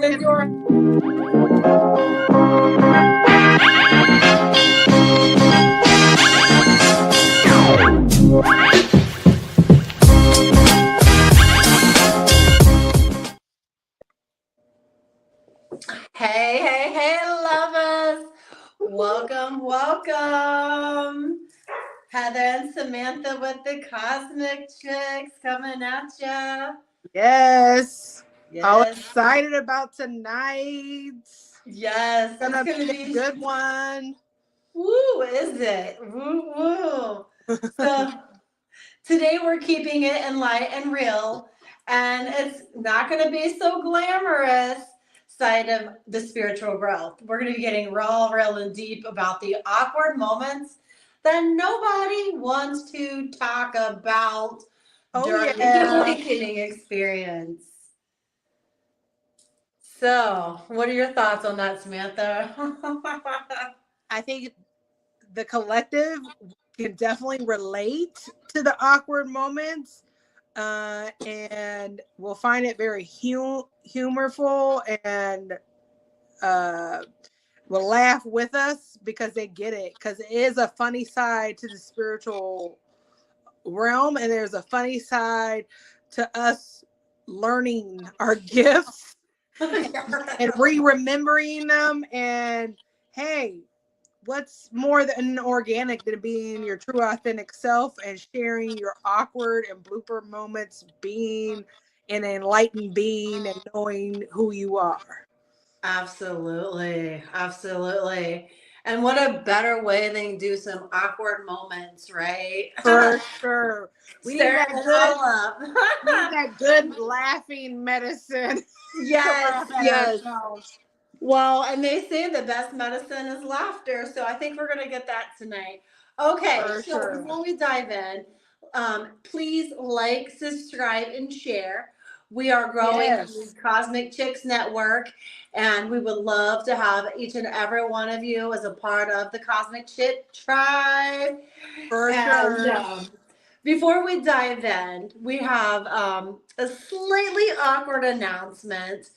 if you're hey, lovers. Welcome. Heather and Samantha with the Cosmic Chix coming at ya. Yes. All Yes. excited about tonight. Yes. It's gonna be a good one. Woo, is it? Woo. So today we're keeping it in light and real, and it's not going to be so glamorous side of the spiritual growth. We're going to be getting real and deep about the awkward moments that nobody wants to talk about during the awakening experience. So, what are your thoughts on that, Samantha? I think the collective can definitely relate to the awkward moments, and we'll find it very humorful, and will laugh with us because they get it, because it is a funny side to the spiritual realm, and there's a funny side to us learning our gifts and remembering them. And hey, what's more than organic than being your true authentic self and sharing your awkward and blooper moments, being an enlightened being and knowing who you are. Absolutely. And what a better way than do some awkward moments, right? For sure. We need that Stir it good, all up. we need that good laughing medicine. Yes. Well, and they say the best medicine is laughter, so I think we're going to get that tonight. Okay, before we dive in, please like, subscribe, and share. We are growing the Cosmic Chix Network, and we would love to have each and every one of you as a part of the Cosmic Chix tribe. For sure. Before we dive in, we have a slightly awkward announcement.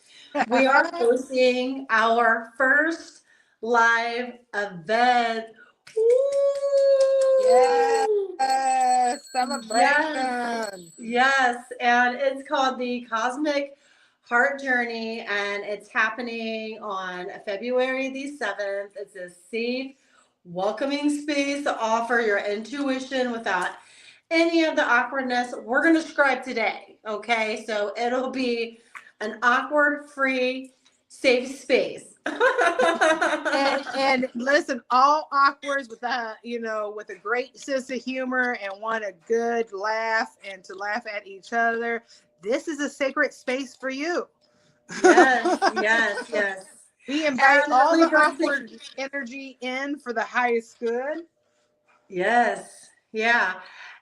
We are hosting our first live event. Yes, celebration. Yes, and it's called the Cosmic Heart Journey, and it's happening on February the 7th. It's a safe, welcoming space to offer your intuition without any of the awkwardness we're going to describe today. Okay, so it'll be an awkward-free, safe space. and listen, all awkwards with with a great sense of humor and want a good laugh and to laugh at each other. This is a sacred space for you. Yes. We invite all the awkward energy in for the highest good. Yes. Yeah.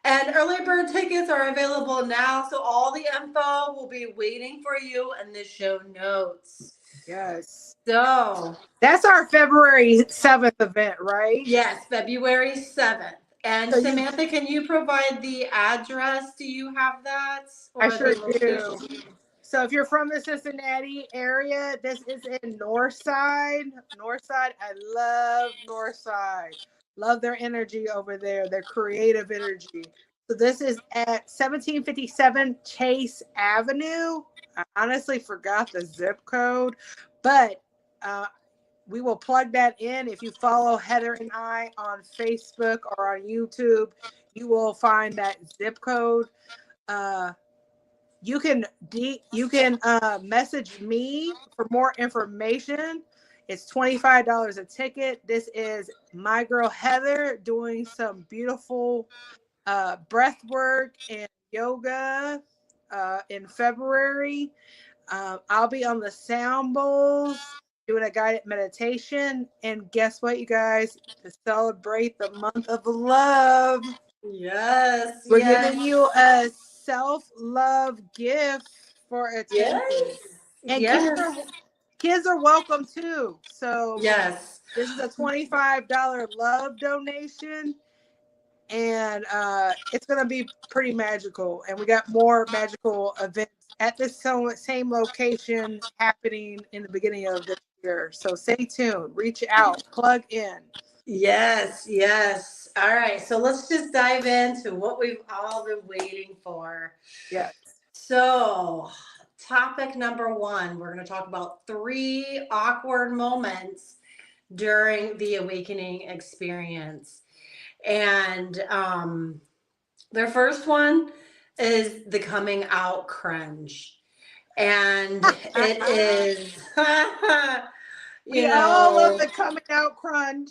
And early bird tickets are available now, so all the info will be waiting for you in the show notes. Yes. So that's our February 7th event, right? Yes, February 7th. And so Samantha, can you provide the address? Do you have that? I sure do. So if you're from the Cincinnati area, this is in Northside. I love Northside. Love their energy over there, their creative energy. So this is at 1757 Chase Avenue. I honestly forgot the zip code, but we will plug that in. If you follow Heather and I on Facebook or on YouTube, you will find that zip code. You can message me for more information. It's $25 a ticket. This is my girl Heather doing some beautiful breath work and yoga in February. I'll be on the sound bowls doing a guided meditation. And guess what, you guys? To celebrate the month of love. Yes. We're giving you a self-love gift for attendance. And kids are welcome too. So this is a $25 love donation. And it's going to be pretty magical. And we got more magical events at this same location happening in the beginning of this year. So stay tuned, reach out, plug in. Yes, yes. All right. So let's just dive into what we've all been waiting for. Yes. So, topic number one, we're going to talk about 3 awkward moments during the awakening experience. And their first one is the coming out cringe. And it is, We you all love know, the coming out crunch.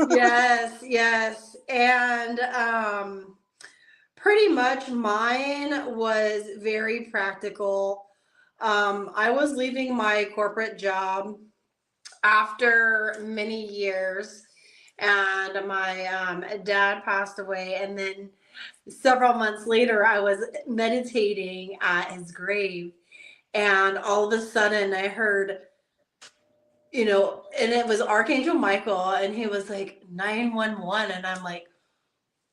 yes, yes. And pretty much mine was very practical. I was leaving my corporate job after many years, and my dad passed away. And then several months later, I was meditating at his grave, and all of a sudden, I heard, and it was Archangel Michael, and he was like 911, and I'm like,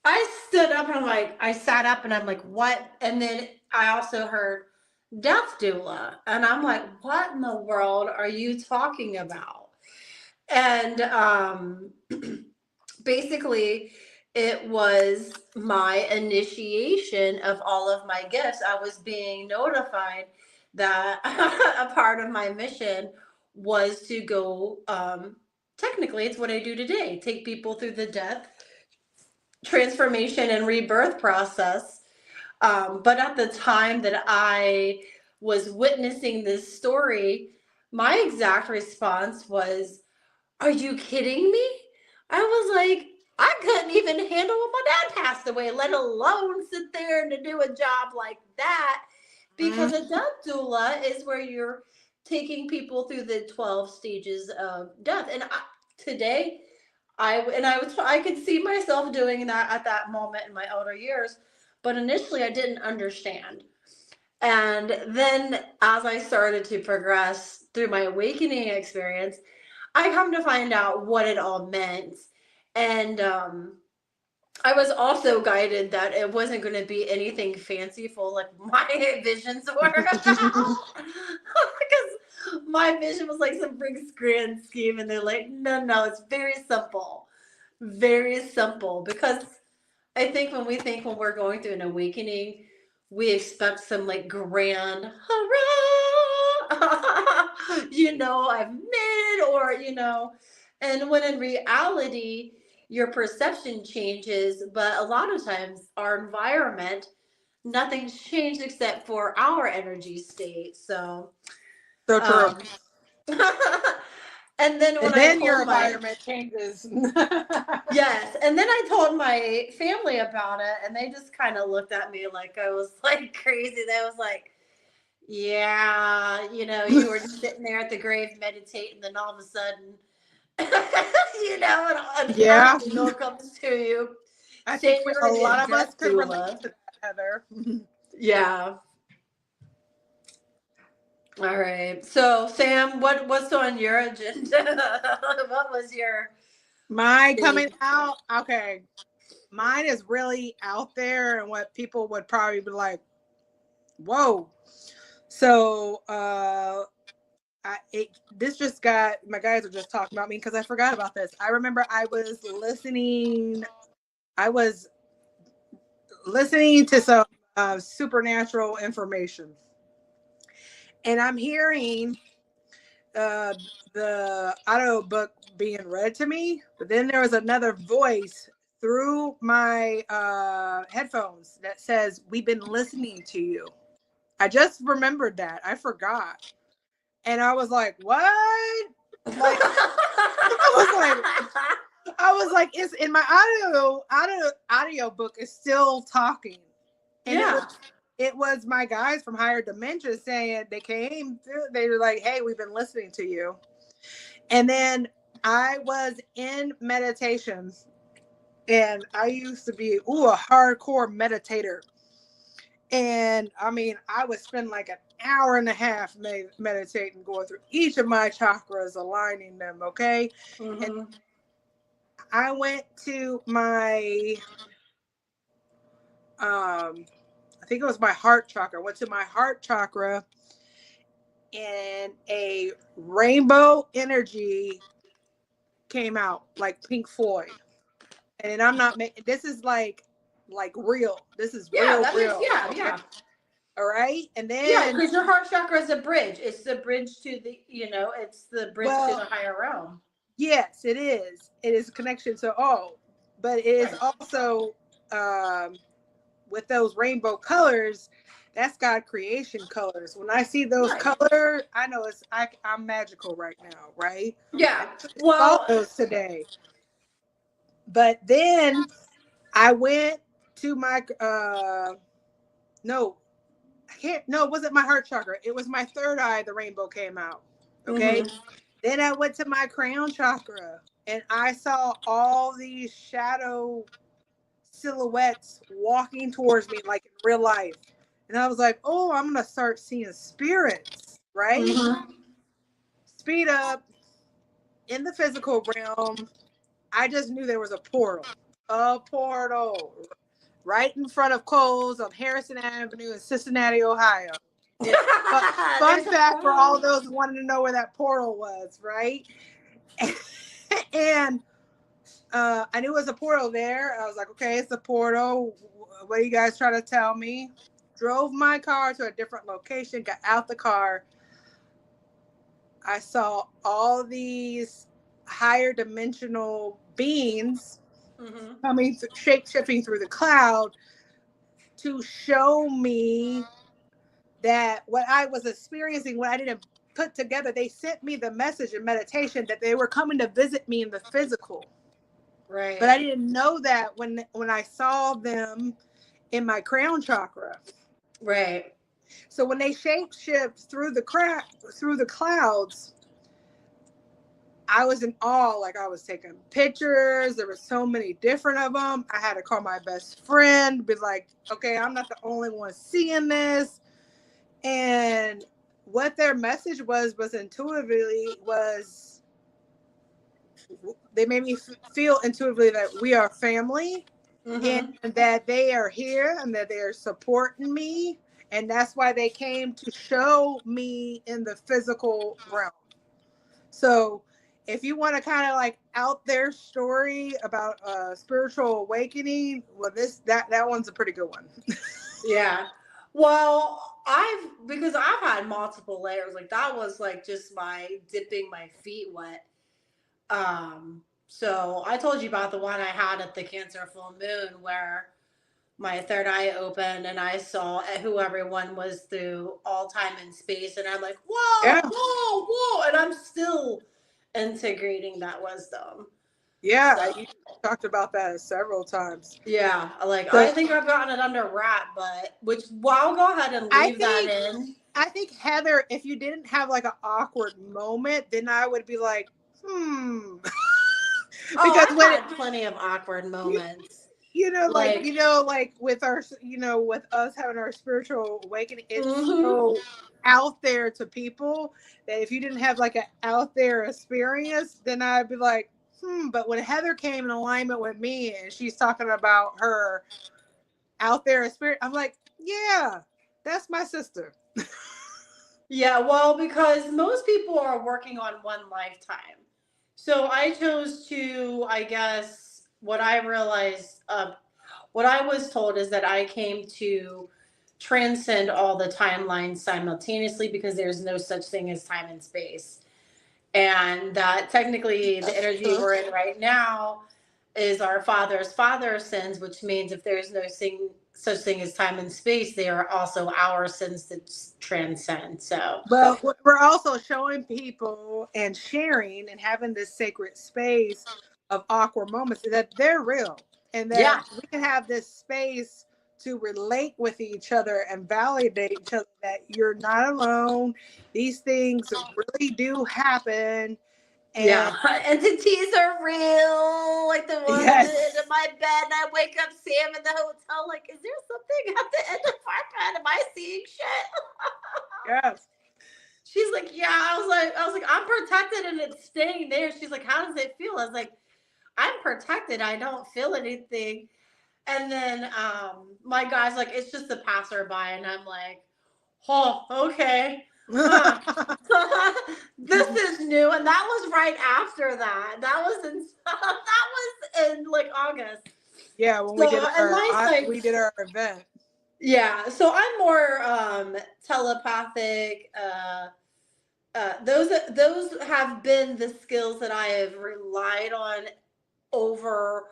I stood up and I sat up and I'm like, what? And then I also heard death doula. And I'm like, what in the world are you talking about? And basically, it was my initiation of all of my gifts. I was being notified that a part of my mission was to go, technically, it's what I do today, take people through the death, transformation, and rebirth process. But at the time that I was witnessing this story, my exact response was, are you kidding me? I was like, I couldn't even handle when my dad passed away, let alone sit there and to do a job like that. Because a death doula is where you're taking people through the 12 stages of death. And today, I could see myself doing that at that moment in my older years, but initially I didn't understand. And then as I started to progress through my awakening experience, I come to find out what it all meant. And I was also guided that it wasn't going to be anything fanciful like my visions were about. Because my vision was like some big grand scheme, and they're like, no, no, it's very simple. Very simple. Because I think when we're going through an awakening, we expect some like grand hurrah, I've made, or, and when in reality, your perception changes, but a lot of times our environment, nothing's changed except for our energy state. So, So true. um, and then And when I then your told my environment changes. Yes. And then I told my family about it, and they just kind of looked at me like I was like crazy. They was like, yeah, you were just sitting there at the grave meditating, and then all of a sudden, an Yeah. angel comes to you. I Say think you're a a lot of us death can relate doula. to that, Heather. Yeah. All right. So, Sam, what's on your agenda? What was your My coming big? out, okay. Mine is really out there and what people would probably be like, whoa. So this just got, my guys are just talking about me because I forgot about this. I remember I was listening to some supernatural information, and I'm hearing the audio book being read to me, but then there was another voice through my headphones that says, we've been listening to you. I just remembered that. I forgot. And I was like, what? Like, I was like, it's in my audio book is still talking. And Yeah. it was my guys from Higher Dimension saying, they came through, they were like, hey, we've been listening to you. And then I was in meditation, and I used to be a hardcore meditator. And I mean, I would spend like an hour and a half meditating, going through each of my chakras, aligning them. Okay. Mm-hmm. And I went to my I think it was my heart chakra. I went to my heart chakra, and a rainbow energy came out like Pink Floyd. And I'm not making this is like real. This is Yeah, real, that makes, real. yeah, Okay. yeah. All right. And Yeah, then, because your heart chakra is a bridge. It's the bridge to the, it's the bridge to the well, higher realm. yes, it is. It is a connection to all, but it is Right. also with those rainbow colors. That's God creation colors. When I see those Right. colors, I know I'm magical right now, right? I Yeah. actually saw Well, those today. But then I went to my no, I can't. No, it wasn't my heart chakra. It was my third eye. The rainbow came out. Okay. mhm. Then I went to my crown chakra, and I saw all these shadow silhouettes walking towards me like in real life. And I was like, oh, I'm gonna start seeing spirits, right? Mhm. Speed up in the physical realm. I just knew there was a portal right in front of Kohl's on Harrison Avenue in Cincinnati, Ohio. It, but fun There's a fact for all portal. those wanting to know where that portal was, right? And I knew it was a portal there. I was like, okay, it's a portal. What are you guys trying to tell me? Drove my car to a different location, got out the car. I saw all these higher dimensional beings Mhm. coming, shape shifting through the cloud to show me that what I was experiencing, what I didn't put together, they sent me the message in meditation that they were coming to visit me in the physical. But I Right. didn't know that when I saw them in my crown chakra. Right. So when they shape shift through through the clouds, I was in awe. Like, I was taking pictures. There were so many different of them. I had to call my best friend, be like, okay, I'm not the only one seeing this. And what their message was intuitively was they made me feel intuitively that we are family, and Mhm. that they are here and that they are supporting me, and that's why they came to show me in the physical realm. So if you want to kind of like out their story about spiritual awakening, well, that one's a pretty good one. Yeah. Well, because I've had multiple layers. Like that was like just my dipping my feet wet. So I told you about the one I had at the Cancer full moon where my third eye opened and I saw who everyone was through all time and space, and I'm like, whoa, Yeah, whoa, whoa, and I'm still integrating that wisdom. yeah, So you talked about that several times. yeah, like So I think I've gotten it under wrap, but well, I'll go ahead and I leave that think in. I think Heather, if you didn't have like an awkward moment, then I would be like, Oh, because I've when had plenty of awkward you, moments. like Like, like with our with us having our spiritual awakening, it's mm-hmm. so out there to people that if you didn't have like an out there experience, then I'd be like, but when Heather came in alignment with me and she's talking about her out there experience, I'm like, yeah, that's my sister. Yeah, well, because most people are working on one lifetime. So I chose to, I guess, what I realized, what I was told is that I came to transcend all the timelines simultaneously because there's no such thing as time and space. And that technically the energy we're in right now is our father's sins, which means if there's no such thing as time and space, they are also our sins that transcend. So But we're also showing people and sharing and having this sacred space of awkward moments that they're real, and that yeah, we can have this space to relate with each other and validate each other that you're not alone. These things really do happen. And yeah, entities are real. Like the one at the end yes, of my bed, and I wake up Sam in the hotel. Like, is there something at the end of our bed? Am I seeing shit? yes, She's like, yeah. I was like, I'm protected and it's staying there. She's like, how does it feel? I was like, I'm protected. I don't feel anything. And then my guy's like, it's just a passerby. And I'm like, oh, okay. Huh. This is new. And that was right after that. That was in like August. Yeah, when So and my site, we did our event. yeah. So I'm more telepathic. Those have been the skills that I have relied on over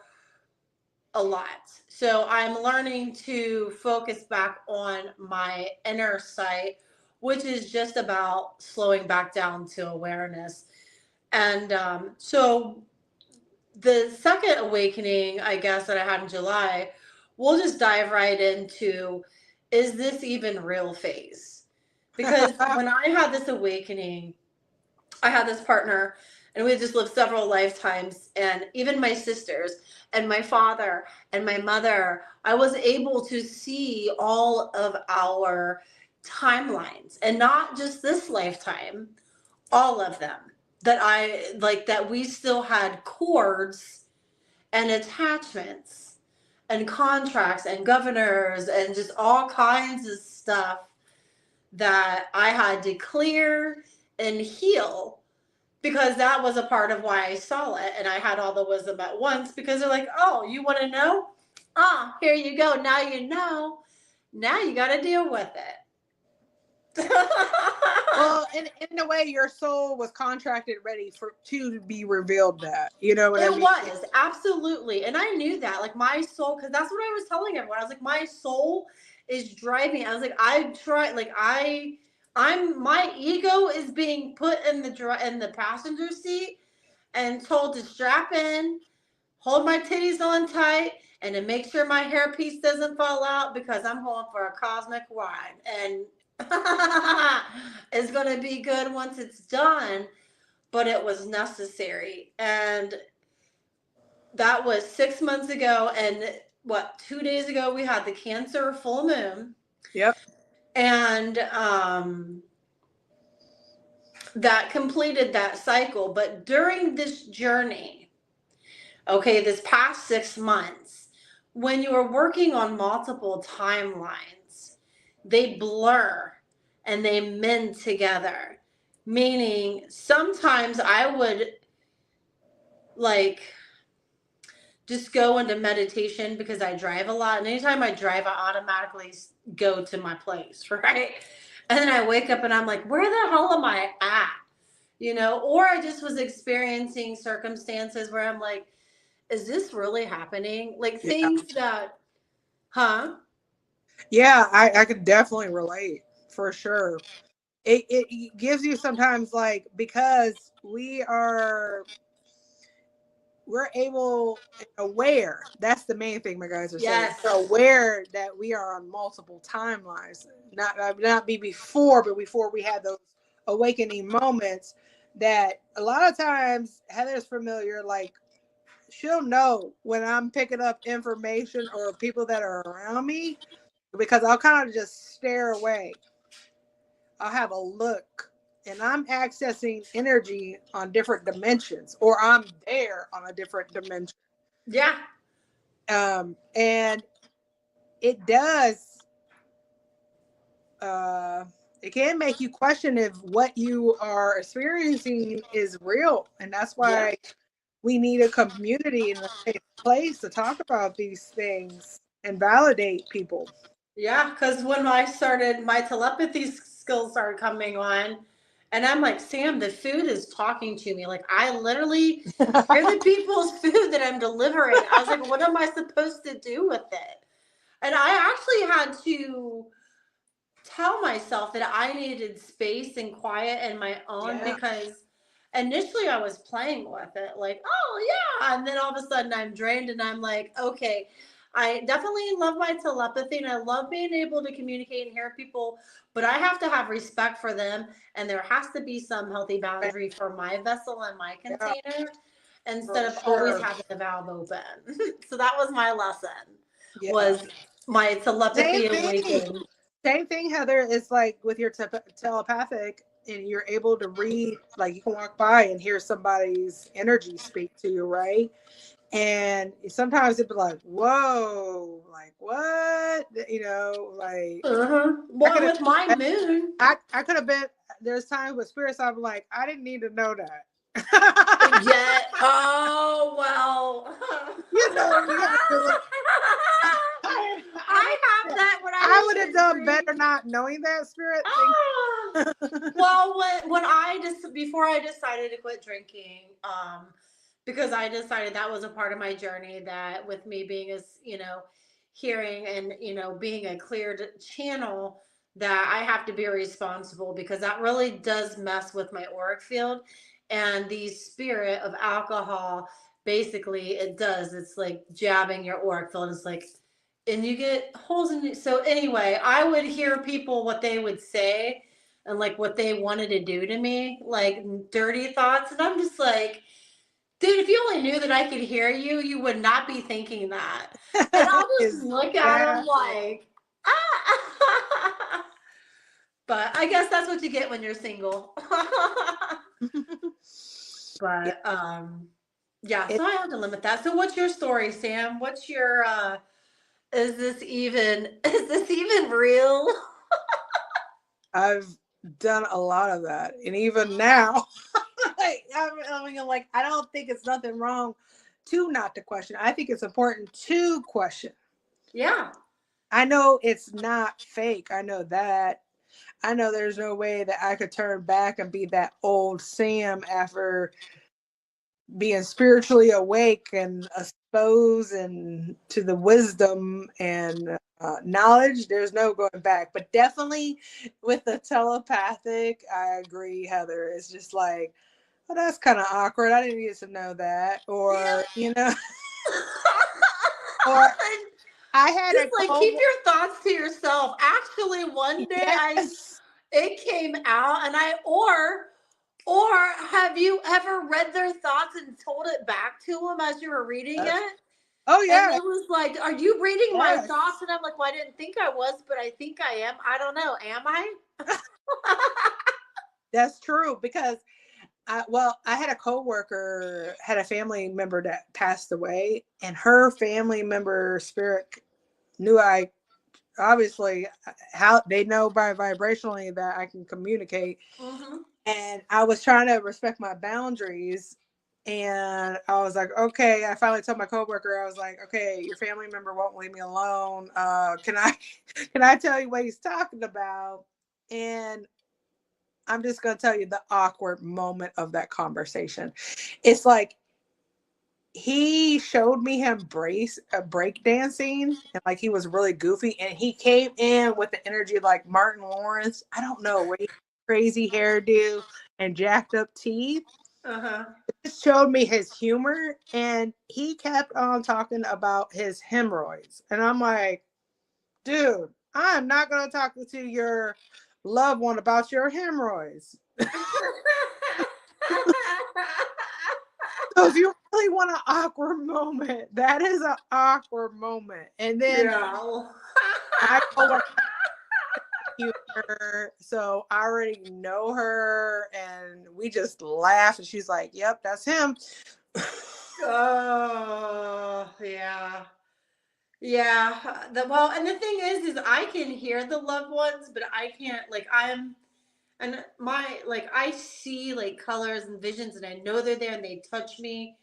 a lot. So I'm learning to focus back on my inner sight, which is just about slowing back down to awareness. And so the second awakening, I guess, that I had in July, we'll just dive right into, is this even real phase? Because when I had this awakening, I had this partner and we had just lived several lifetimes, and even my sisters and my father and my mother, I was able to see all of our timelines, and not just this lifetime, all of them, that I like, that we still had cords and attachments and contracts and governors and just all kinds of stuff that I had to clear and heal, because that was a part of why I saw it. And I had all the wisdom at once, because they're like, oh, you want to know? Ah, here you go. Now you know. Now you got to deal with it. Well, in a way, your soul was contracted ready to be revealed. That, you know what I mean? It was, absolutely. And I knew that, like, my soul, because that's what I was telling everyone. I was like, my soul is driving. I was like, I try, like, my ego is being put in the passenger seat and told to strap in, hold my titties on tight, and to make sure my hairpiece doesn't fall out, because I'm going for a cosmic ride. And it's going to be good once it's done, but it was necessary. And that was 6 months ago. And what, 2 days ago, we had the Cancer full moon. Yep. And that completed that cycle. But during this journey, okay, this past 6 months, when you are working on multiple timelines, they blur and they mend together. Meaning, sometimes I would like just go into meditation because I drive a lot. And anytime I drive, I automatically go to my place, right? And then I wake up and I'm like, where the hell am I at? You know, or I just was experiencing circumstances where I'm like, is this really happening? Like, Yeah. things that, huh? Yeah, I could definitely relate for sure. It gives you sometimes, like, because we're able, aware. That's the main thing my guys are saying. Yes. We're aware that we are on multiple timelines. Not be before, but before we had those awakening moments, that a lot of times Heather's familiar, like, she'll know when I'm picking up information or people that are around me, because I'll kind of just stare away. I'll have a look, and I'm accessing energy on different dimensions, or I'm there on a different dimension. Yeah. And it does, it can make you question if what you are experiencing is real. And that's why we need a community and a safe place to talk about these things and validate people. Yeah, because when I started, my telepathy skills started coming on, and I'm like, Sam, the food is talking to me. Like, I literally hear the people's food that I'm delivering. I was like, what am I supposed to do with it? And I actually had to tell myself that I needed space and quiet and my own, because initially I was playing with it, like, oh yeah, and then all of a sudden I'm drained and I'm like, okay, I definitely love my telepathy and I love being able to communicate and hear people, but I have to have respect for them, and there has to be some healthy boundary for my vessel and my container, instead of always having the valve open. So that was my lesson, was my telepathy awakened. Same thing, Heather. It's like with your telepathic, and you're able to read, like, you can walk by and hear somebody's energy speak to you, right? And sometimes it'd be like, whoa, like what? You know, like I Well, could with my have, moon. I could have been. There's times with spirits I'm like, I didn't need to know that. Yeah. Oh well. You know, you have to. I, I have that when I I was would have done entering. better not knowing that spirit Ah. thing. Well, when I just before I decided to quit drinking, because I decided that was a part of my journey that with me being as hearing and being a cleared channel that I have to be responsible because that really does mess with my auric field and the spirit of alcohol. Basically, it does. It's like jabbing your auric field. It's like, and you get holes in it. So anyway, I would hear people what they would say and like what they wanted to do to me, like dirty thoughts. And I'm just like, dude, if you only knew that I could hear you, you would not be thinking that. And I'll just look at them Exactly. like, ah. But I guess that's what you get when you're single. Yeah. But yeah, It, so I have to limit that. So what's your story, Sam? What's your is this even real? I've done a lot of that, and even now, I mean, like, I don't think it's nothing wrong to not to question. I think it's important to question. Yeah. I know it's not fake. I know that. I know there's no way that I could turn back and be that old Sam after being spiritually awake and exposed and to the wisdom and knowledge. There's no going back. But definitely with the telepathic, I agree, Heather. It's just like, oh, that's kind of awkward. I didn't need to know that. Or, you know, or I had Just a like keep co your thoughts to yourself. Actually, one day yes. it came out and or have you ever read their thoughts and told it back to them as you were reading it? Oh, And yeah. it was like, "Are you reading my Yes. thoughts?" And I'm like, "Well, I didn't think I was, but I think I am. I don't know. Am I?" That's true because I had a coworker, had a family member that passed away, and her family member spirit knew I obviously how they know by vibrationally that I can communicate. Mm-hmm. And I was trying to respect my boundaries. And I was like, okay, I finally told my coworker, I was like, okay, your family member won't leave me alone. Can I can I tell you what he's talking about? And I'm just gonna tell you the awkward moment of that conversation. It's like he showed me him break dancing and like he was really goofy and he came in with the energy like Martin Lawrence. I don't know where he crazy hairdo and jacked up teeth. Uh-huh. It just showed me his humor and he kept on talking about his hemorrhoids. And I'm like, dude, I'm not gonna talk to your loved one about your hemorrhoids. So if you really want an awkward moment, that is an awkward moment. And then Yeah. my coworker humor, so I already know her, and we just laugh, and she's like, "Yep, that's him." Oh, yeah. Yeah. Well, and the thing is I can hear the loved ones, but I can't like and my like I see like colors and visions and I know they're there and they touch me,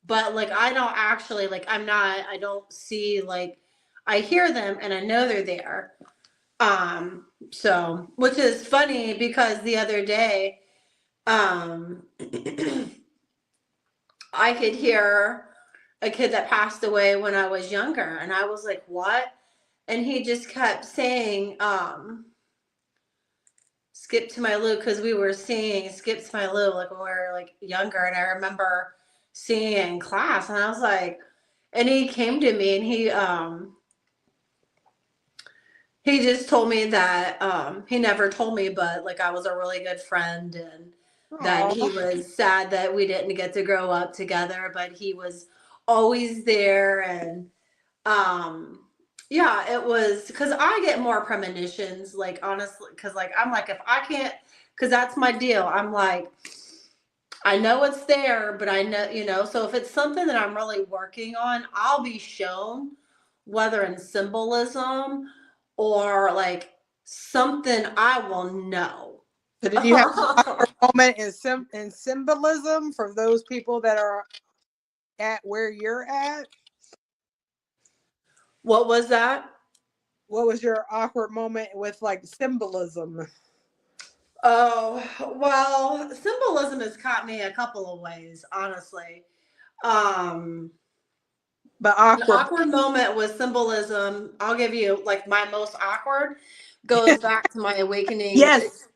but like I don't actually like I don't see like I hear them and I know they're there. So which is funny because the other day, um I could hear a kid that passed away when I was younger and I was like, "What?" And he just kept saying, Skip to my Lou because we were seeing Skip to my Lou like when we were like younger, and I remember seeing it in class, and I was like, and he came to me and he just told me that he never told me, but like I was a really good friend and that he Oh, was sad that we didn't get to grow up together, but he was always there and um yeah, it was because I get more premonitions, like honestly, because like I'm like if I can't, because that's my deal. I'm like I know it's there, but I know, so if it's something that I'm really working on, I'll be shown, whether in symbolism or like something I will know. So did you have an awkward moment in symbolism for those people that are at where you're at? What was that? What was your awkward moment with like symbolism? Oh, well, symbolism has caught me a couple of ways, honestly. Um, But an awkward. awkward moment with symbolism, I'll give you like my most awkward goes back to my awakening Yes.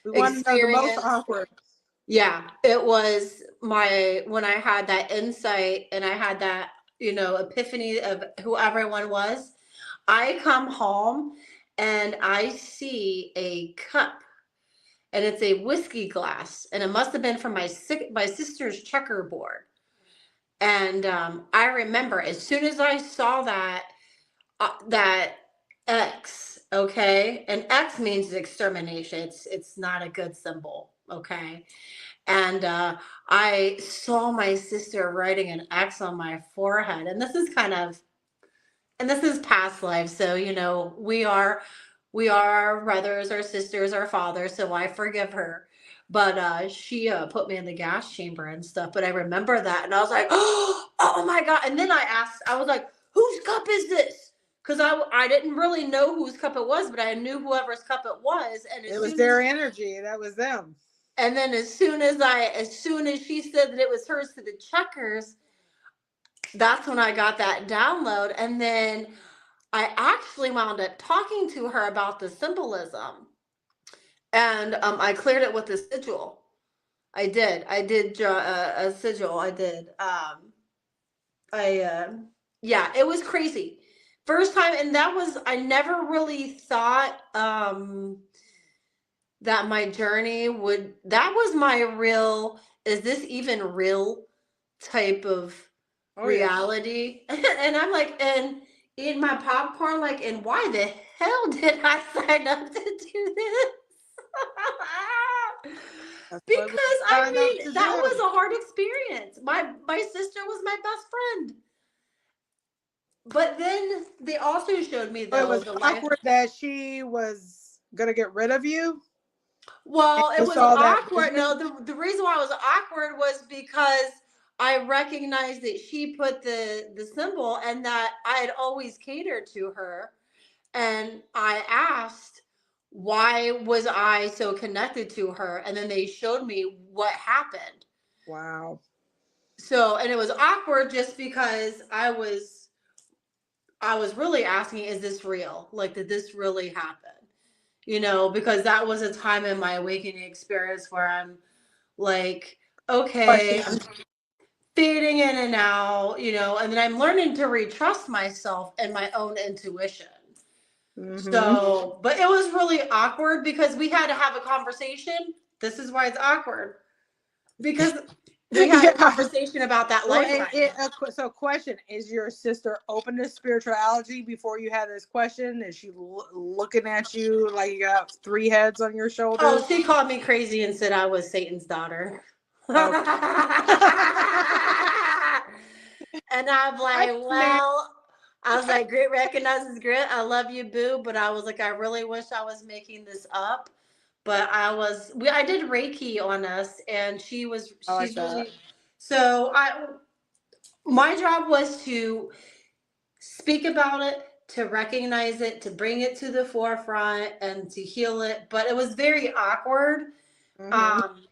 We want to know the most experience. awkward. Yeah, it was when I had that insight and I had that, epiphany of who everyone was. I come home and I see a cup, and it's a whiskey glass, and it must have been from my sister's checkerboard. And I remember as soon as I saw that X, okay, and X means extermination. It's not a good symbol, okay. And I saw my sister writing an X on my forehead, and this is past life, so we are our brothers, our sisters, our fathers, so I forgive her. But she put me in the gas chamber and stuff. But I remember that, and I was like, oh my God. And then I was like, whose cup is this? Because I didn't really know whose cup it was, but I knew whoever's cup it was. And it was their energy. That was them. And then as soon as she said that it was hers to the checkers, that's when I got that download. And then I actually wound up talking to her about the symbolism, and I cleared it with a sigil. I did draw a sigil. I did. Yeah, it was crazy. First time, and I never really thought that my journey that was my real, is this even real type of reality? Yeah. And I'm like, and eating my popcorn, like, and why the hell did I sign up to do this? Because that was a hard experience. My sister was my best friend. But then they also showed me, though, it was awkward that she was gonna get rid of you. Well, it was awkward. No, the reason why it was awkward was because I recognized that she put the symbol, and that I had always catered to her. And I asked, why was I so connected to her? And then they showed me what happened. Wow. So, and it was awkward just because I was really asking, is this real? Like, did this really happen? Because that was a time in my awakening experience where I'm like, okay, I'm fading in and out, and then I'm learning to retrust myself and my own intuition. Mm-hmm. So, but it was really awkward because we had to have a conversation. This is why it's awkward, because we had a conversation about that lifetime. So question, is your sister open to spirituality before you had this question? Is she looking at you like you got 3 heads on your shoulders? Oh, she called me crazy and said I was Satan's daughter. Okay. And I'm like, well, I was like, grit recognizes grit. I love you, boo. But I was like, I really wish I was making this up. But I did Reiki on us, and she's really, so my job was to speak about it, to recognize it, to bring it to the forefront, and to heal it. But it was very awkward,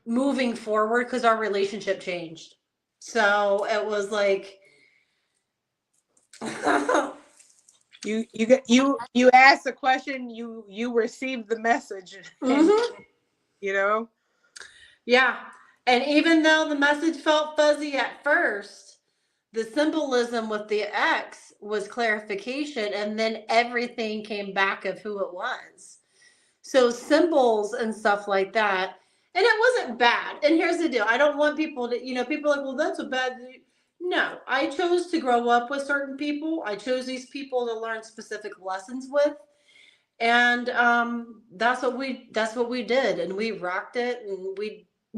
moving forward, because our relationship changed. So it was like, you asked the question, you received the message, and, yeah. And even though the message felt fuzzy at first, the symbolism with the X was clarification, and then everything came back of who it was. So symbols and stuff like that, and it wasn't bad. And here's the deal: I don't want people to, people are like, well, that's a bad. No, I chose to grow up with certain people. I chose these people to learn specific lessons with, and that's what we did, and we rocked it, and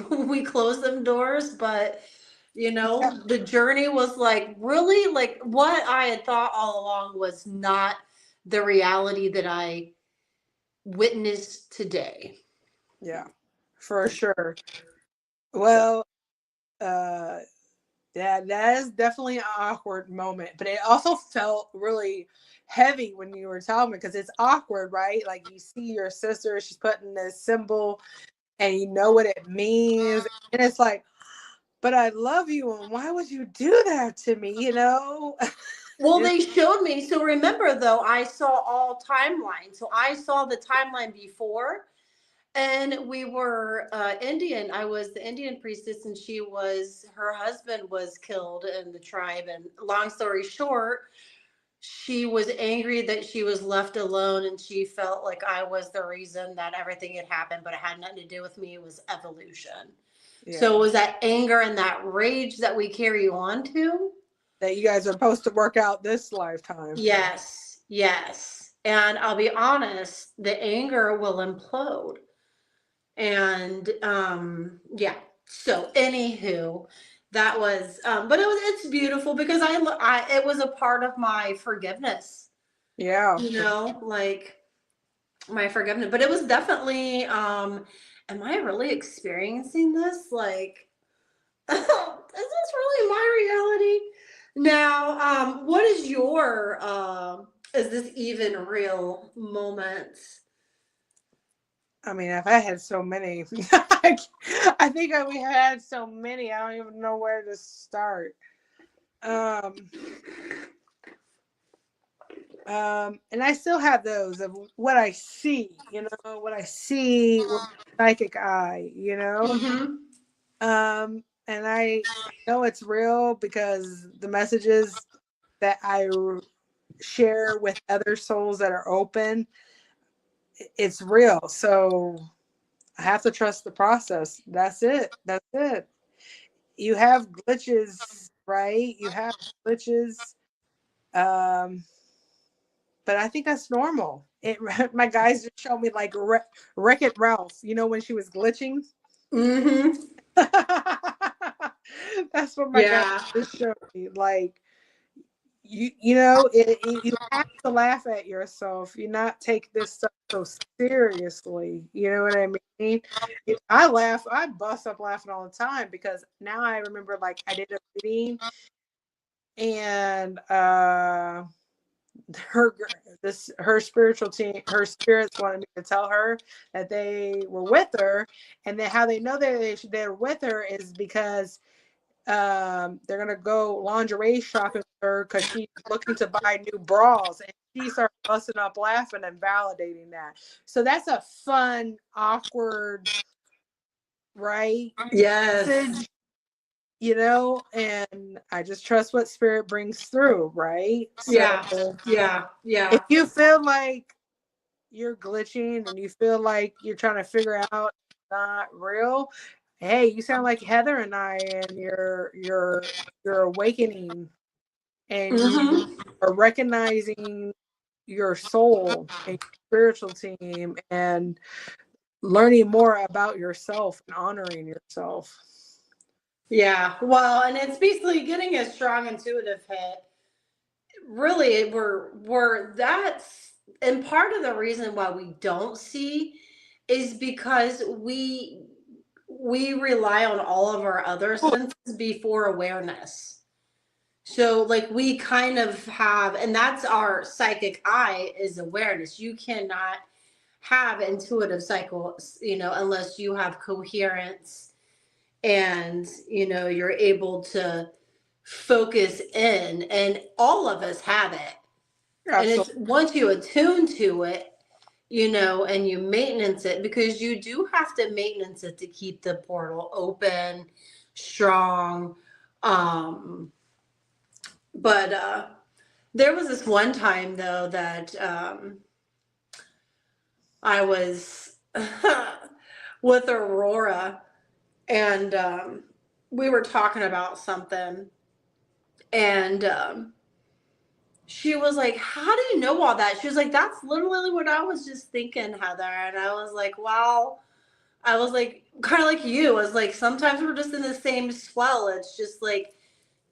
we closed them doors, but Yeah. the journey was like really like what I had thought all along was not the reality that I witnessed today. Yeah, for sure. So, Well, uh, yeah, that is definitely an awkward moment, but it also felt really heavy when you were telling me because it's awkward, right? Like you see your sister, she's putting this symbol and you know what it means. And it's like, but I love you. And why would you do that to me? You know? well, It's, they showed me. So remember, though, I saw all timelines. So I saw the timeline before, and we were Indian. I was the Indian priestess, and her husband was killed in the tribe. And long story short, she was angry that she was left alone, and she felt like I was the reason that everything had happened, but it had nothing to do with me. It was evolution. So it yeah. was that anger and that rage that we carry on to. That you guys are supposed to work out this lifetime. Yes, yes. And I'll be honest, the anger will implode. And yeah. So anywho, that was but it's beautiful because I it was a part of my forgiveness. Yeah. Like my forgiveness. But it was definitely am I really experiencing this? Like is this really my reality? Now, what is your is this even real moments? I mean, if I had so many, I think we had so many. I don't even know where to start. Um, and I still have those of what I see, what I see with my psychic eye, Mm-hmm. and I know it's real because the messages that I share with other souls that are open, it's real. So I have to trust the process. That's it. That's it. You have glitches, right? You have glitches. Um, but I think that's normal. My guys just showed me like Wreck-It Ralph, when she was glitching. Mm-hmm. That's what my guys Yeah. just showed me. Like you have to laugh at yourself. You not take this stuff so seriously. You know what I mean? I laugh. I bust up laughing all the time because now I remember like I did a reading and her her spiritual team, her spirits wanted me to tell her that they were with her, and then how they know that they're with her is because they're gonna go lingerie shopping with her because she's looking to buy new bras, and she starts busting up laughing and validating that. So that's a fun, awkward, right? Yes. Message, and I just trust what spirit brings through, right? Yeah. So Yeah. if Yeah. you feel like you're glitching and you feel like you're trying to figure out it's not real, hey, you sound like Heather and I, and you're awakening and you Mm-hmm. are recognizing your soul and your spiritual team and learning more about yourself and honoring yourself. Yeah. Well, and it's basically getting a strong intuitive hit. Really, we're that's and part of the reason why we don't see is because we rely on all of our other senses before awareness. So like we kind of have, and that's our psychic eye is awareness. You cannot have intuitive cycle, unless you have coherence and you're able to focus in, and all of us have it. And it's Absolutely. once you attune to it, and you maintenance it, because you do have to maintenance it to keep the portal open, strong. But there was this one time though that I was with Aurora, and we were talking about something, and she was like, "How do you know all that?" She was like, "That's literally what I was just thinking, Heather." And I was like, "Wow." I was like, kind of like you, is like sometimes we're just in the same swell. It's just like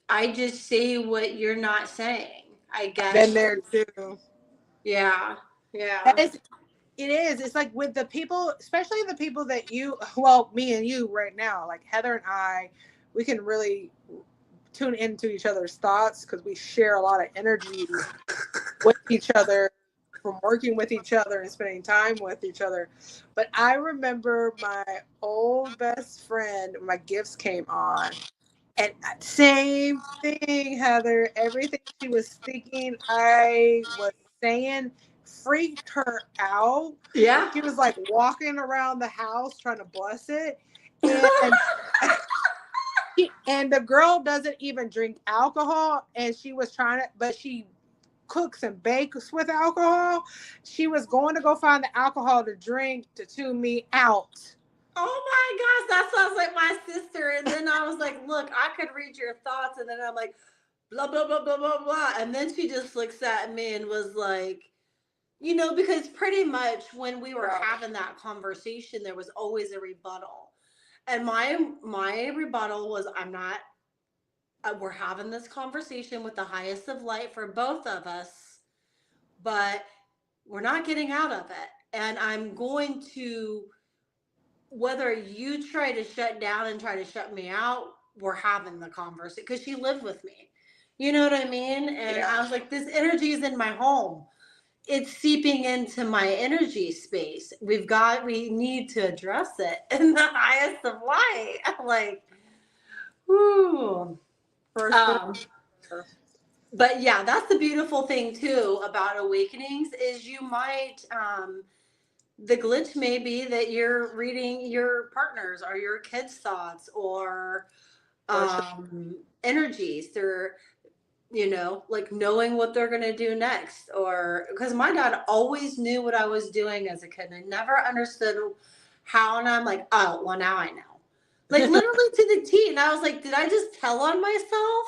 I just say what you're not saying. I Been guess. there too. Yeah. Yeah. It's, it is. It's like with the people, especially the people that you, well, me and you right now, like Heather and I, we can really tune into each other's thoughts because we share a lot of energy with each other from working with each other and spending time with each other. But I remember my old best friend, my gifts came on, and same thing, Heather. Everything she was thinking, I was saying, freaked her out. Yeah. She was like walking around the house trying to bless it. And and the girl doesn't even drink alcohol, and she was trying to, but she cooks and bakes with alcohol. She was going to go find the alcohol to drink to tune me out. Oh my gosh, that sounds like my sister. And then I was like, look, I could read your thoughts. And then I'm like, blah, blah, blah, blah, blah, blah. And then she just looks at me and was like, because pretty much when we were Yeah. having that conversation, there was always a rebuttal. And my rebuttal was, I'm not, we're having this conversation with the highest of light for both of us, but we're not getting out of it. And I'm going to, whether you try to shut down and try to shut me out, we're having the conversation because she lived with me. You know what I mean? And Yeah. I was like, this energy is in my home. It's seeping into my energy space. We need to address it in the highest of light. I'm like, whoo. For Um, sure. but yeah, that's the beautiful thing too about awakenings is you might the glitch may be that you're reading your partner's or your kids' thoughts or For sure. energies. They're, like knowing what they're going to do next. Or because my dad always knew what I was doing as a kid and I never understood how. And I'm like, oh, well, now I know. Like literally to the T. And I was like, did I just tell on myself?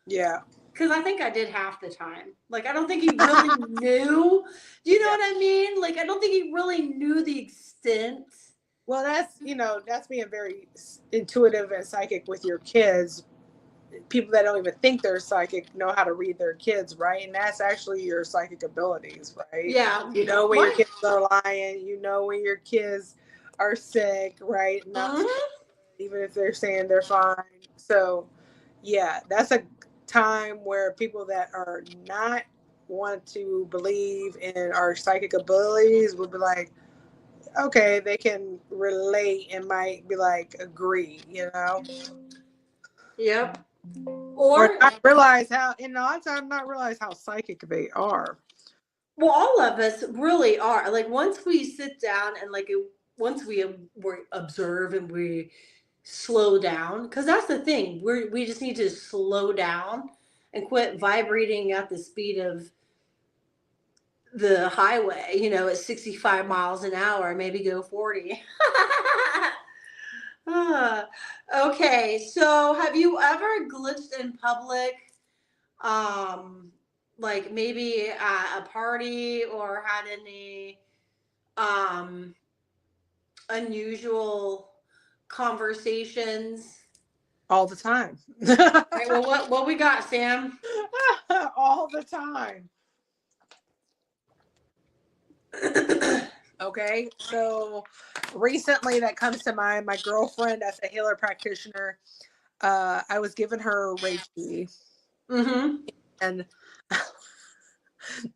Yeah. Because I think I did half the time. Like, I don't think he really knew. Do you know Yeah. what I mean? Like, I don't think he really knew the extent. Well, that's being very intuitive and psychic with your kids. People that don't even think they're psychic know how to read their kids, right? And that's actually your psychic abilities, right? Yeah. You know when your What? kids are lying, you know when your kids are sick, right? Not Mm-hmm. even if they're saying they're fine. So, yeah, that's a time where people that are not want to believe in our psychic abilities would be like, okay, they can relate and might be like, agree, Yep. or Or, not realize how, and a lot of times not realize how psychic they are. well, all of us really are. Like, once we sit down and, like, once we observe and we slow down, because that's the thing. We just need to slow down and quit vibrating at the speed of the highway, at 65 miles an hour, maybe go 40. Ah, okay, so have you ever glitched in public? Um, like maybe at a party or had any um unusual conversations? All the time. All right, well, what we got, Sam? All the time. Okay, so recently that comes to mind, my girlfriend as a healer practitioner, I was giving her Reiki, Mm-hmm. and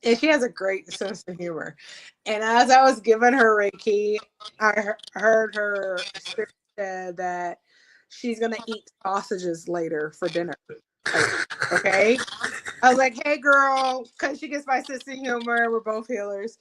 and she has a great sense of humor. And as I was giving her Reiki, I heard her spirit said that she's gonna eat sausages later for dinner. Like, okay. I was like, hey girl, because she gets my sense of humor. We're both healers.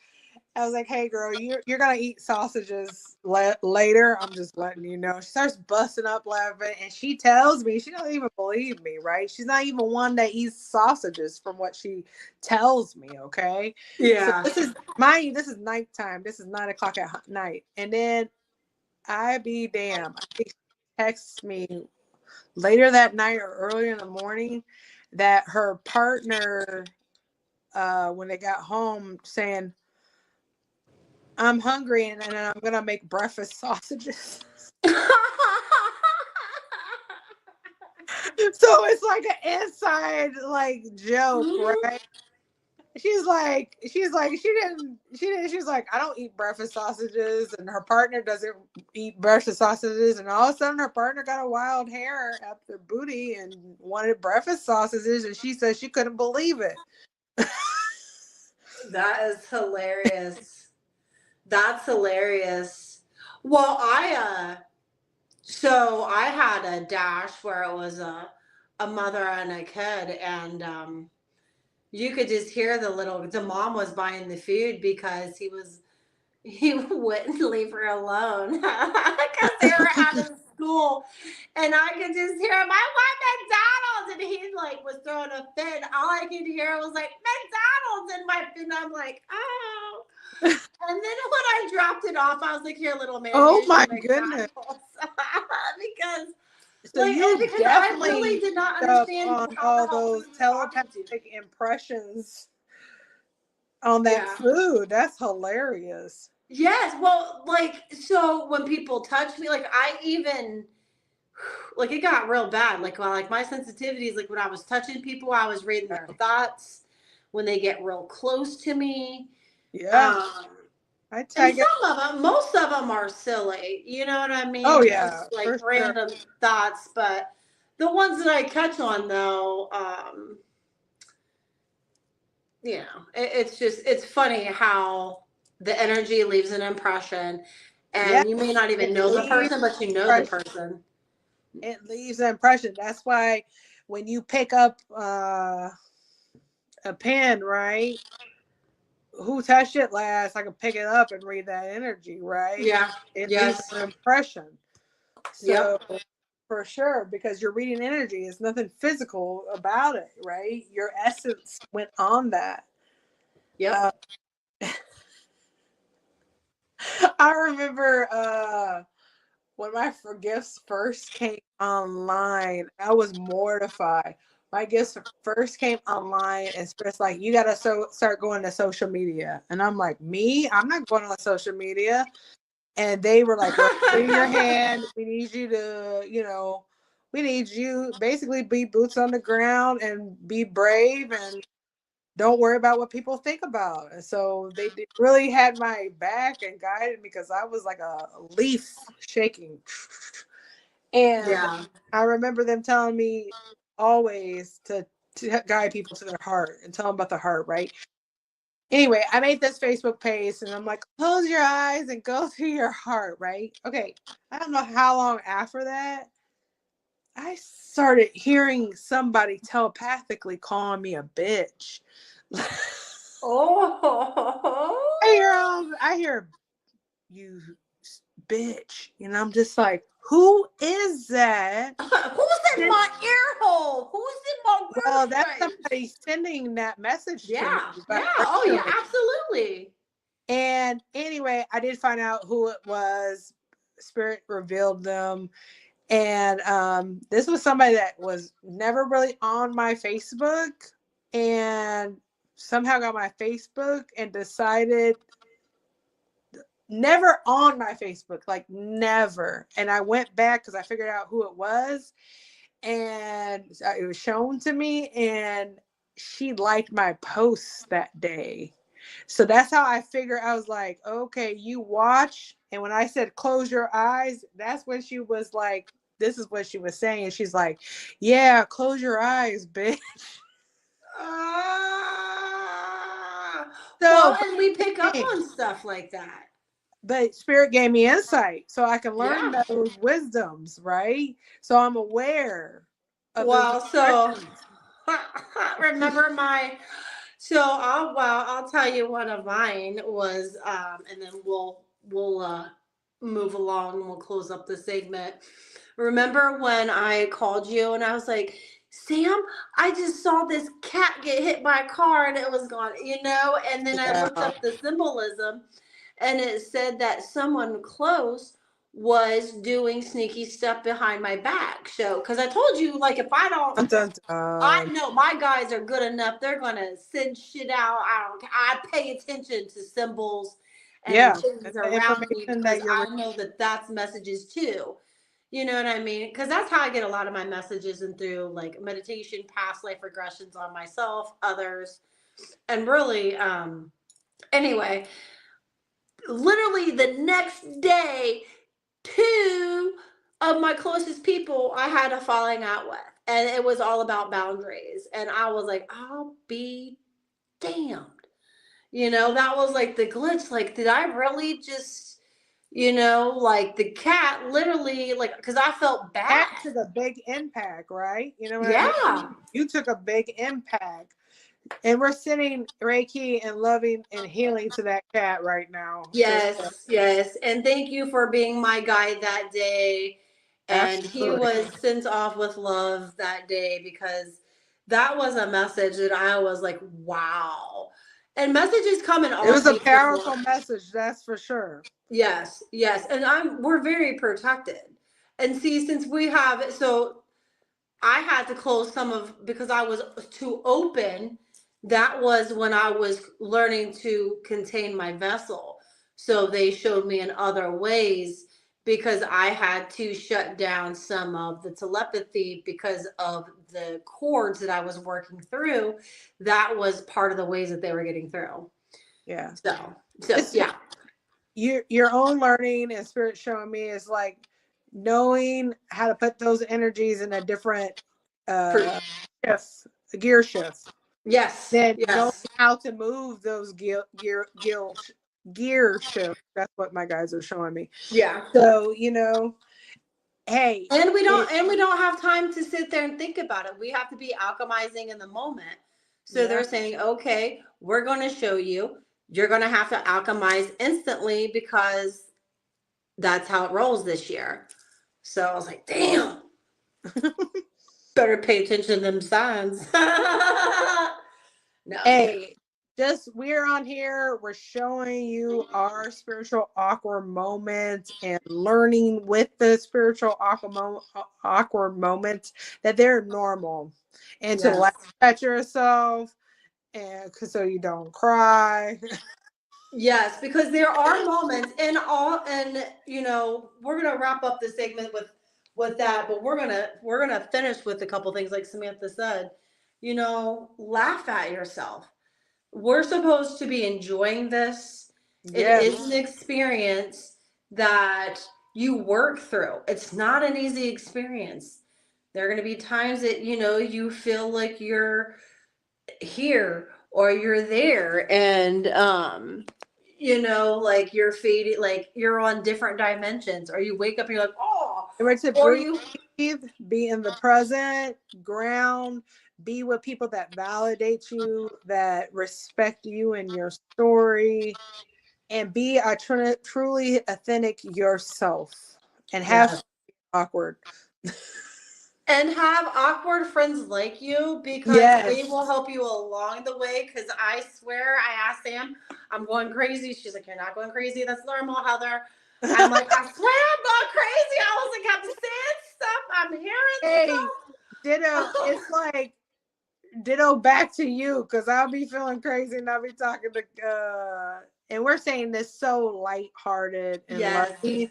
I was like, hey girl, you're gonna eat sausages later. I'm just letting you know. She starts busting up laughing, and she tells me she doesn't even believe me, right? She's not even one that eats sausages from what she tells me. Okay, so Yeah. this is mind you, this is nighttime. This is 9 o'clock at night, and then I be damn, I think she texts me later that night or early in the morning that her partner, when they got home, saying, I'm hungry and I'm gonna make breakfast sausages. So it's like an inside like joke, right? She's like, I don't eat breakfast sausages, and her partner doesn't eat breakfast sausages, and all of a sudden her partner got a wild hair up their booty and wanted breakfast sausages, and she said she couldn't believe it. That is hilarious. That's hilarious. Well, I had a dash where it was a mother and a kid, and you could just hear the mom was buying the food because he wouldn't leave her alone because they were out of school, and I could just hear him. I want McDonald's, and he like was throwing a fit. All I could hear was like McDonald's in my, and I'm like, oh. And then when I dropped it off, I was like, "Here, little man, Oh here's my your goodness! McDonald's," because So you because I really definitely did not picked up understand on how the all hell those food was talking to me. telepathic impressions on that Yeah. food. That's hilarious. Yes. Well, like, so when people touch me, like, I even, like, it got real bad. Like, well, like my sensitivities, like when I was touching people, I was reading their thoughts when they get real close to me. Yeah, Um, I and take it. most of them are silly. You know what I Oh mean? yeah, Just like for sure. random thoughts. But the ones that I catch on, though, you know, it's funny how the energy leaves an impression, Yeah, and you may not even it know the leaves person, but you know the impression. person. It leaves an impression. That's why when you pick up a pen, right? Who touched it last? I can pick it up and read that energy, right? Yeah. It leaves Yes. an impression. So Yep. for sure, because you're reading energy, there's nothing physical about it, right? Your essence went on that. Yep. Uh, I remember when my gifts first came online, I was mortified. My gifts first came online, and it's like, you gotta start going to social media, and I'm like, me? I'm not going on social media. And they were like, well, put in your hand. We need you to, we need you basically be boots on the ground and be brave and don't worry about what people think about. And so they really had my back and guided me because I was like a leaf shaking. And Yeah. I remember them telling me always to guide people to their heart and tell them about the heart, right? Anyway, I made this Facebook page and I'm like, close your eyes and go to your heart, right? Okay. I don't know how long after that, I started hearing somebody telepathically calling me a bitch. Oh. I hear you bitch. And I'm just like, who is that? Who's in my ear hole? Who's in my Well, ear that's space? somebody sending that message to me Yeah. Yeah. Oh, yeah. vibrationally. Absolutely. And anyway, I did find out who it was. Spirit revealed them. And this was somebody that was never really on my Facebook and somehow got my Facebook and decided never on my Facebook, like never. And I went back because I figured out who it was and it was shown to me and she liked my posts that day. So that's how I figured. I was like, okay, you watch. And when I said close your eyes, that's when she was like, this is what she was saying. She's like, yeah, close your eyes, bitch. Well, So, and we pick up hey, on stuff like that. but spirit gave me insight so I can learn Yeah. those wisdoms, right? So I'm aware of those Well, so expressions. remember I'll tell you one of mine was, and then we'll move along and we'll close up the segment. Remember when I called you and I was like, Sam, I just saw this cat get hit by a car and it was gone, and then I looked Yeah. up the symbolism and it said that someone close was doing sneaky stuff behind my back. So, because I told you, like, if I don't, Dun, dun, I dun. know my guys are good enough. They're gonna send shit out. I don't. I pay attention to symbols, and Yeah. things It's the around me, information because that you're I know that that's messages too. You know what I mean? Because that's how I get a lot of my messages, and through like meditation, past life regressions on myself, others, and really, anyway, literally the next day, two of my closest people I had a falling out with, and it was all about boundaries. And I was like, I'll be damned. That was like the glitch. Like, did I really just, like the cat literally, like, because I felt bad. cat took a big impact, right? You know what I mean? Yeah. You took a big impact. And we're sending Reiki and loving and healing to that cat right now. Yes, yes. And thank you for being my guide that day. And he Absolutely. was sent off with love that day, because that was a message that I was like, wow. And messages come in It all was a shapes and powerful forms. message, that's for sure. Yes, yes. And we're very protected. And see, since we have, so I had to close some of, because I was too open. That was when I was learning to contain my vessel. So they showed me in other ways, because I had to shut down some of the telepathy because of the cords that I was working through. That was part of the ways that they were getting through. Yeah. So It's yeah. your own learning and spirit showing me is like knowing how to put those energies in a different uh shift, gear shift. Yes, Then knowing yes. how to move those gear shift. That's what my guys are showing me. Yeah. So, hey, And we it, don't have time to sit there and think about it. We have to be alchemizing in the moment. So yeah, they're saying, okay, we're going to show you. You're going to have to alchemize instantly, because that's how it rolls this year. So I was like, damn, better pay attention to them signs. No. hey, just we're on here. We're showing you our spiritual awkward moments and learning with the spiritual awkward moments that they're normal, and to Yes. laugh at yourself, and so you don't cry. Yes, because there are moments, and we're gonna wrap up the segment with that, but we're gonna finish with a couple things like Samantha said. Laugh at yourself. We're supposed to be enjoying this. It Yes, is an experience that you work through. It's not an easy experience. There are gonna be times that you feel like you're here or you're there, and like you're fading, like you're on different dimensions, or you wake up and you're like, oh, remember to or breathe, you. be in the present, ground, be with people that validate you, that respect you and your story, and be a truly authentic yourself, and have Yes. awkward. And have awkward friends like you, because they Yes. will help you along the way. Because I swear, I asked Sam, I'm going crazy. She's like, you're not going crazy. That's normal, Heather. I'm like, I swear I'm going crazy. I was like, I'm saying stuff. I'm hearing Hey, ditto. stuff. It's like ditto back to you, because I'll be feeling crazy and I'll be talking to and we're saying this so lighthearted and Yes. loving.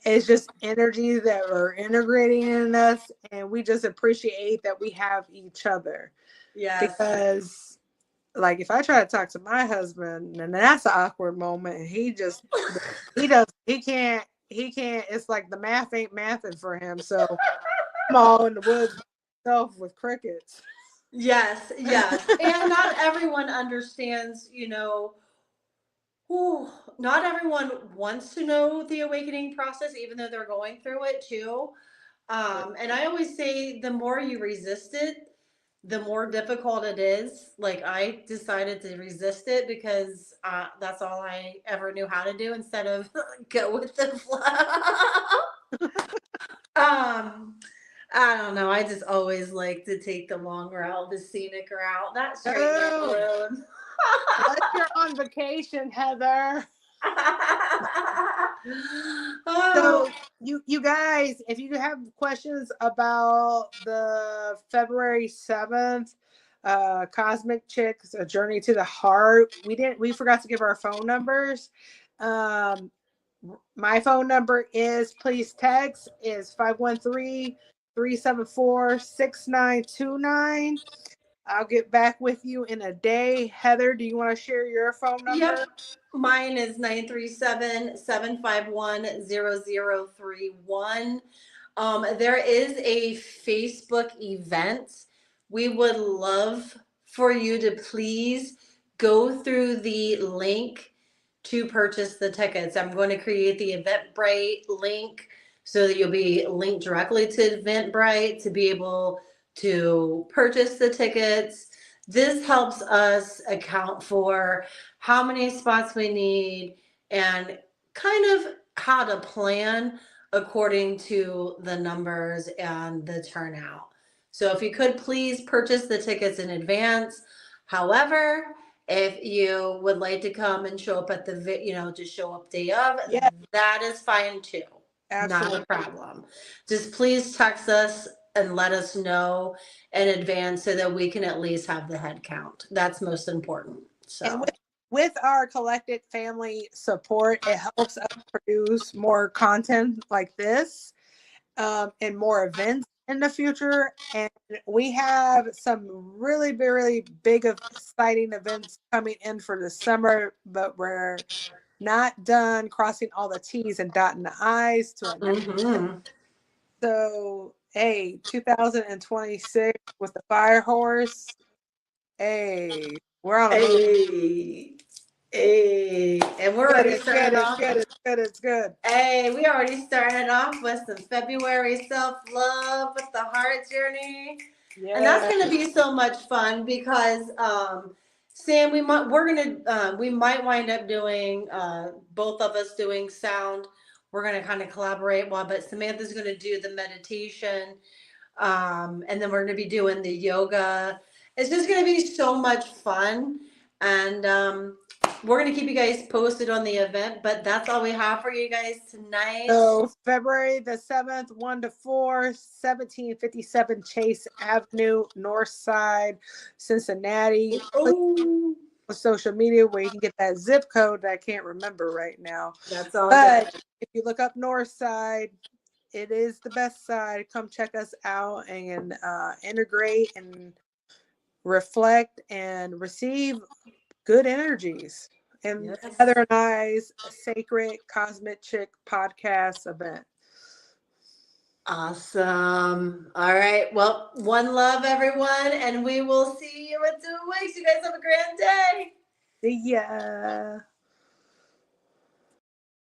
It's just energies that are integrating in us, and we just appreciate that we have each other. Yes. Because, like, if I try to talk to my husband, and that's an awkward moment, and he can't. It's like the math ain't mathing for him. So I'm all in the woods by myself with crickets. Yes, yes. And not everyone understands, whew, not everyone wants to know the awakening process, even though they're going through it too. And I always say the more you resist it, the more difficult it is. Like, I decided to resist it, because that's all I ever knew how to do, instead of go with the flow. um, I don't know. I just always like to take the long route, the scenic route, that straight up Oh, road. unless you're on vacation, Heather. Oh, So you guys, if you have questions about the February 7th Cosmic Chix, A Journey to the Heart, we forgot to give our phone numbers. My phone number is, please text, is 513-374-6929. I'll get back with you in a day. Heather, do you want to share your phone number? Yep. Mine is 937-751-0031. There is a Facebook event. We would love for you to please go through the link to purchase the tickets. I'm going to create the Eventbrite link so that you'll be linked directly to Eventbrite to be able to purchase the tickets. This helps us account for how many spots we need and kind of how to plan according to the numbers and the turnout. So if you could please purchase the tickets in advance. However, if you would like to come and show up at the, just show up day of, Yeah, that is fine too. absolutely. Not a problem. Just please text us and let us know in advance so that we can at least have the head count. That's most important. So. And with our collected family support, it helps us produce more content like this, and more events in the future. And we have some really, really big, exciting events coming in for the summer, but we're not done crossing all the T's and dotting the I's to announce. Mm-hmm. So, hey, 2026 with the Fire Horse. Hey, we're on a move. Hey, and we're already starting off. It's good. Hey, we already started off with some February self-love with the heart journey. Yeah. And that's going to be so much fun because Sam, we might wind up doing both of us doing sound. We're going to kind of collaborate but Samantha's going to do the meditation, and then we're going to be doing the yoga. It's just going to be so much fun, and we're going to keep you guys posted on the event, but that's all we have for you guys tonight. So February the 7th, 1 to 4, 1757 Chase Avenue, North Side, Cincinnati. Oh, Social media where you can get that zip code that I can't remember right now. that's all But good. if you look up North Side, it is the best side. Come check us out and integrate and reflect and receive good energies. And Yes. Heather and I's Sacred Cosmic Chix podcast event. Awesome. All right. Well, one love, everyone, and we will see you in 2 weeks. You guys have a grand day. See ya.